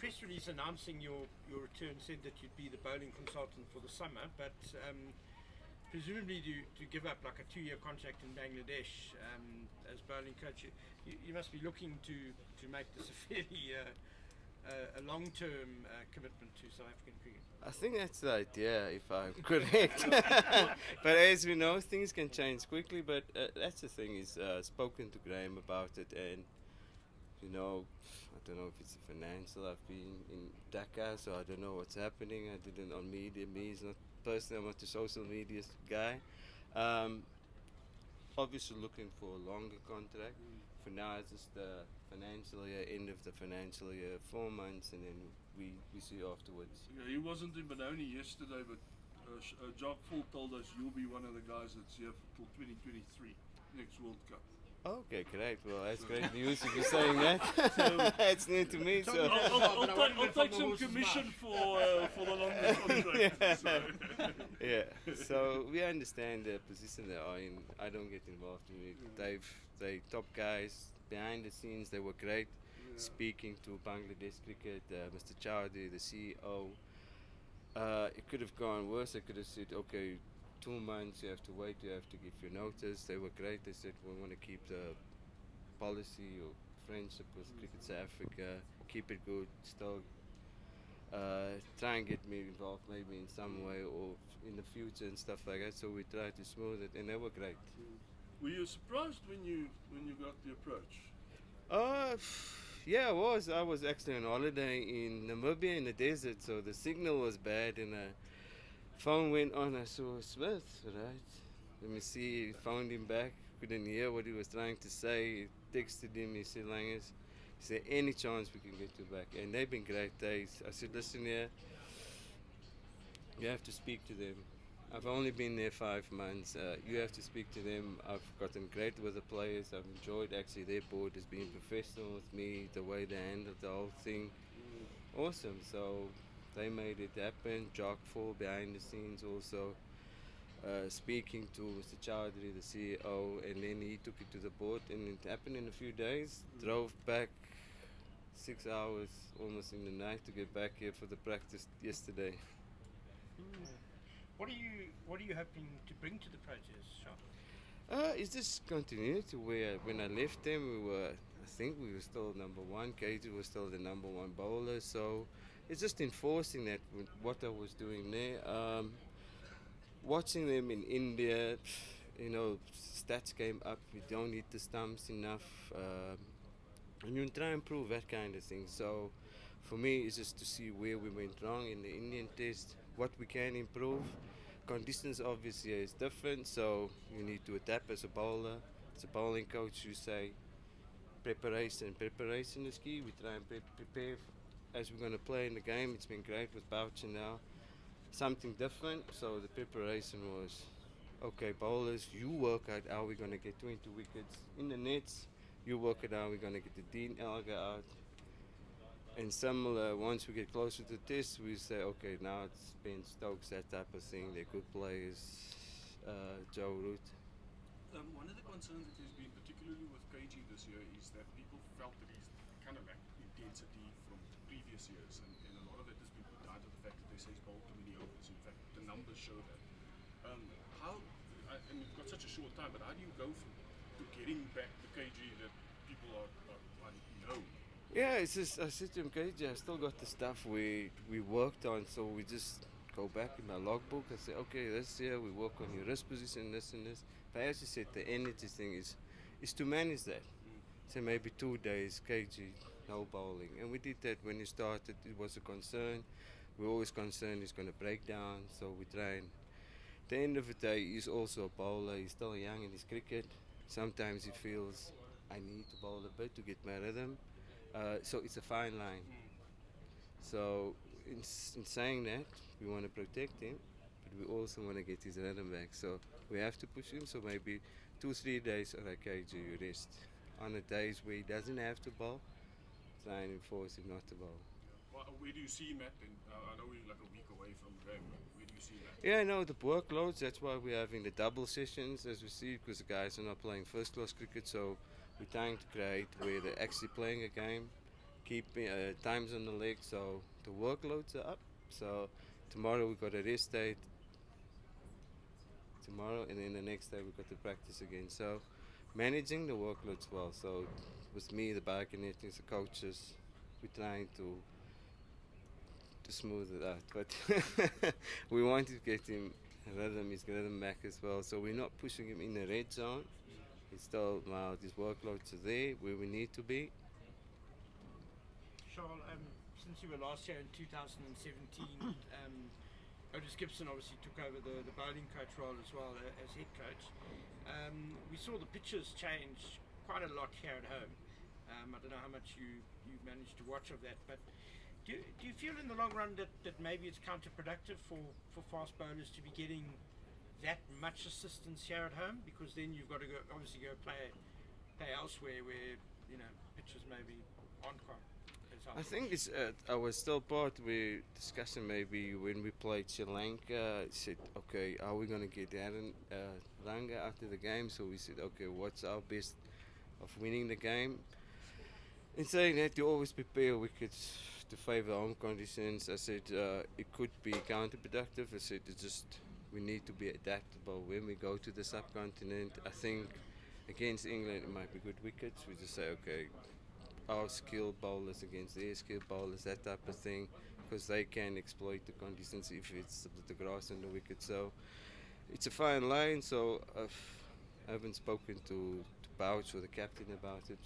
press release announcing your return said that you'd be the bowling consultant for the summer, but presumably to give up like a 2-year contract in Bangladesh as bowling coach, you must be looking to make this a fairly a long-term commitment to South African cricket. I think that's the idea, if I'm correct. But as we know, things can change quickly. But that's the thing, is spoken to Graham about it, and I don't know if it's financial. I've been in Dhaka, so I don't know what's happening. I didn't on media. Me is not personally, I'm not a social media guy. Obviously looking for a longer contract. For now, it's just the financial year, end of the financial year, 4 months, and then we see afterwards. Yeah, he wasn't in Benoni yesterday, but Jock Full told us you'll be one of the guys that's here till 2023, next World Cup. Okay, great. Well, that's great news if you're saying that. It's new to me. So I'll take some commission for the longer contract. Yeah. So we understand the position they are in. I don't get involved in it. They top guys behind the scenes. They were great. Speaking to Bangladesh Cricket, Mr. Chowdhury, the CEO. It could have gone worse. They could have said, okay, 2 months, you have to wait, you have to give your notice. They were great. They said, we want to keep the policy or friendship with Cricket South Africa, keep it good, still try and get me involved maybe in some way or in the future and stuff like that. So we tried to smooth it, and they were great. Were you surprised when you got the approach? Yeah, I was. I was actually on holiday in Namibia in the desert, so the signal was bad, and phone went on. I saw Smith, right? Let me see. Found him back. Couldn't hear what he was trying to say. Texted him. He said, Langes, he said, any chance we can get you back? And they've been great days. I said, listen here, you have to speak to them. I've only been there 5 months. You have to speak to them. I've gotten great with the players. I've enjoyed actually their board has been professional with me, the way they handled the whole thing. Awesome. So they made it happen. Jock Full behind the scenes also speaking to Mr. Chowdhury, the CEO, and then he took it to the board, and it happened in a few days. Drove back 6 hours almost in the night to get back here for the practice yesterday. What are you hoping to bring to the Proteas, Charl? It's just continuity where when I left them, I think we were still number one. KG was still the number one bowler. So it's just enforcing that with what I was doing there. Watching them in India, stats came up. We don't hit the stumps enough. And you try and improve that kind of thing. So for me, it's just to see where we went wrong in the Indian test, what we can improve. Conditions obviously is different, so you need to adapt as a bowler. As a bowling coach, you say preparation. Preparation is key. We try and prepare as we're going to play in the game. It's been great with Boucher now. Something different, so the preparation was, okay, bowlers, you work out how we're going to get 20 wickets in the nets. You work out how we're going to get the Dean Elgar out. And similar, once we get closer to the test, we say, okay, now it's Ben Stokes, that type of thing. They're good players. Joe Root. One of the concerns that there's been, particularly with KG this year, is that people felt that he's kind of lacked intensity from previous years, and a lot of it has been put down to the fact that they say he's bowled too many overs. In fact, the numbers show that. And we've got such a short time, but how do you go to getting back the KG that people are know? Yeah, it's just, I said to him, KJ, I still got the stuff we worked on, so we just go back in my logbook and say, okay, this year we work on your wrist position, this and this. But as you said, the energy thing is to manage that. So maybe 2 days, KG, no bowling. And we did that when he started. It was a concern. We're always concerned he's going to break down, so we try and... At the end of the day, he's also a bowler. He's still young in his cricket. Sometimes he feels, I need to bowl a bit to get my rhythm. So it's a fine line. So in saying that, we want to protect him, but we also want to get his rhythm back. So we have to push him. So maybe 2-3 days, okay, you rest. On the days where he doesn't have to bowl, try and enforce him not to bowl. Where do you see him at? I know we're like a week away from the game, but where do you see that? Yeah, no, the workloads, that's why we're having the double sessions, as we see, because the guys are not playing first-class cricket, so we're trying to create where they're actually playing a game, keep times on the leg, so the workloads are up. So tomorrow we got a rest day. Tomorrow, and then the next day we got to practice again. So managing the workloads well. So with me, the biokinetics, the coaches, we're trying to smooth it out. But we want to get him rhythm, his rhythm back as well. So we're not pushing him in the red zone. He's still, well, his workloads are there where we need to be. Charl, since you were last year in 2017, Otis Gibson obviously took over the bowling coach role as well as head coach. We saw the pitches change quite a lot here at home. I don't know how much you managed to watch of that, but do you feel in the long run that maybe it's counterproductive for fast bowlers to be getting that much assistance here at home, because then you've got to go play elsewhere where pitches maybe aren't quite as helpful? I think it's I was still part we're discussing maybe when we played Sri Lanka. Said, okay, are we gonna get Aaron Ranga after the game? So we said, okay, what's our best of winning the game? In saying that, you always prepare wickets to favour home conditions. I said it could be counterproductive. I said it's just we need to be adaptable when we go to the subcontinent. I think against England it might be good wickets. We just say, okay, our skilled bowlers against their skilled bowlers, that type of thing, because they can exploit the conditions if it's the grass and the wicket. So it's a fine line. So I haven't spoken to Bouch or the captain about it.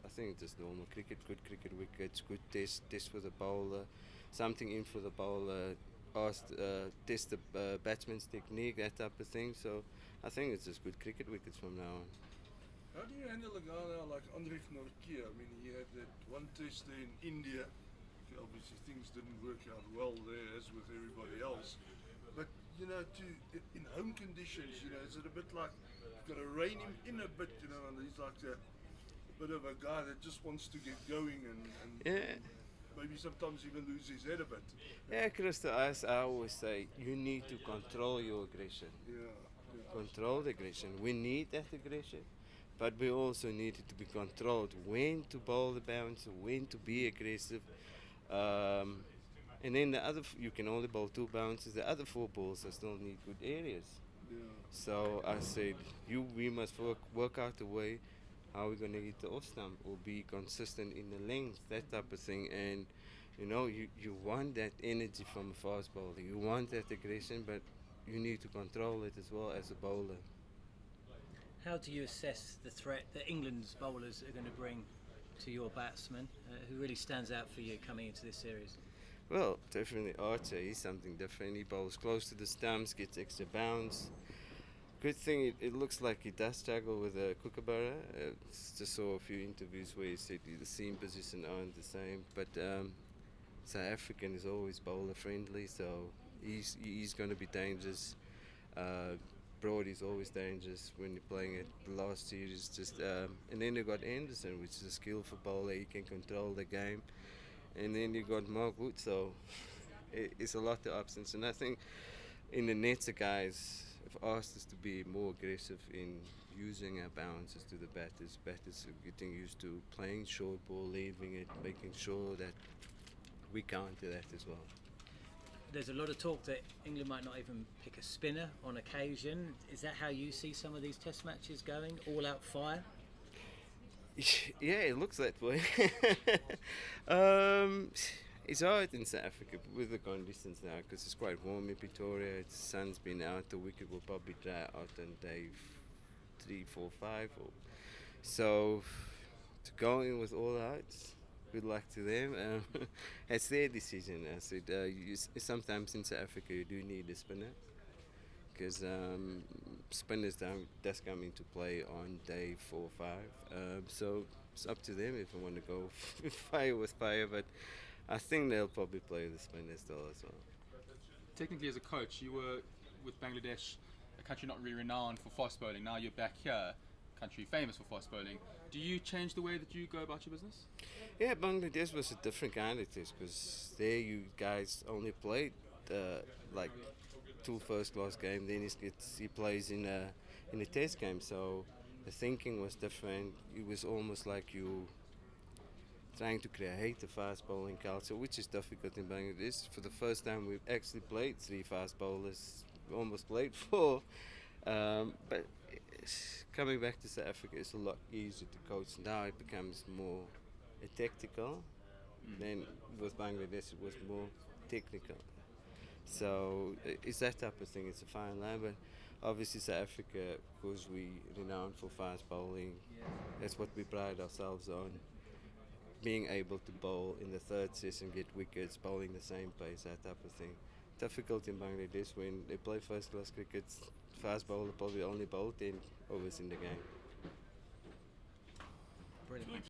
I think it's just normal cricket, good cricket wickets, good test for the bowler, something in for the bowler, test the batsman's technique, that type of thing. So I think it's just good cricket wickets from now on. How do you handle a guy now like Andre van Nortje? I mean, he had that one test there in India. Obviously, things didn't work out well there, as with everybody else. But in home conditions, is it a bit like you've got to rein him in a bit, and he's like a bit of a guy that just wants to get going and Yeah. maybe sometimes even lose his head a bit. Yeah, Chris, to us, I always say you need to control your aggression. Yeah. Control the aggression. We need that aggression, but we also need it to be controlled. When to bowl the bounce, when to be aggressive. And then the other, you can only bowl 2 bounces. The other 4 balls still need good areas. Yeah. So I said, we must work out a way how we're gonna hit the off stump or be consistent in the length, that type of thing. And you want that energy from a fast bowler. You want that aggression, but you need to control it as well as a bowler. How do you assess the threat that England's bowlers are going to bring to your batsman? Who really stands out for you coming into this series? Well, definitely Archer. He's something different. He bowls close to the stumps, gets extra bounce. Good thing it looks like he does struggle with a kookaburra. Just saw a few interviews where he said the seam position aren't the same. But South African is always bowler friendly, so he's going to be dangerous. Brody's always dangerous when you're playing it. The last series, and then you got Anderson, which is a skillful bowler. He can control the game. And then you got Mark Wood, so it's a lot of options. And I think in the nets, the guys have asked us to be more aggressive in using our bounces to the batters. Batters are getting used to playing short ball, leaving it, making sure that we counter that as well. There's a lot of talk that England might not even pick a spinner on occasion. Is that how you see some of these test matches going? All out fire? Yeah, it looks that way. It's hard in South Africa with the conditions now because it's quite warm in Pretoria. The sun's been out. The wicket will probably dry out on day 3, 4, 5. So to go in with all outs, good luck to them. It's their decision. I said sometimes in South Africa you do need a spinner because spinners does come into play on day 4 or 5. So it's up to them if they want to go fire with fire, but I think they'll probably play the spinners still as well. Technically, as a coach, you were with Bangladesh, a country not really renowned for fast bowling. Now you're back here, a country famous for fast bowling. Do you change the way that you go about your business? Yeah, Bangladesh was a different kind of test because there you guys only played like 2 first-class games. Then he plays in a test game, so the thinking was different. It was almost like you trying to create a fast bowling culture, which is difficult in Bangladesh. For the first time, we've actually played 3 fast bowlers. We almost played 4. But coming back to South Africa, it's a lot easier to coach now. It becomes more tactical. Then with Bangladesh, it was more technical. So it's that type of thing. It's a fine line, but obviously South Africa, because we renowned for fast bowling, that's what we pride ourselves on. Being able to bowl in the 3rd session, get wickets, bowling the same pace, that type of thing. Difficult in Bangladesh when they play first class cricket. Fast bowler probably only bowl 10 overs in the game. Brilliant.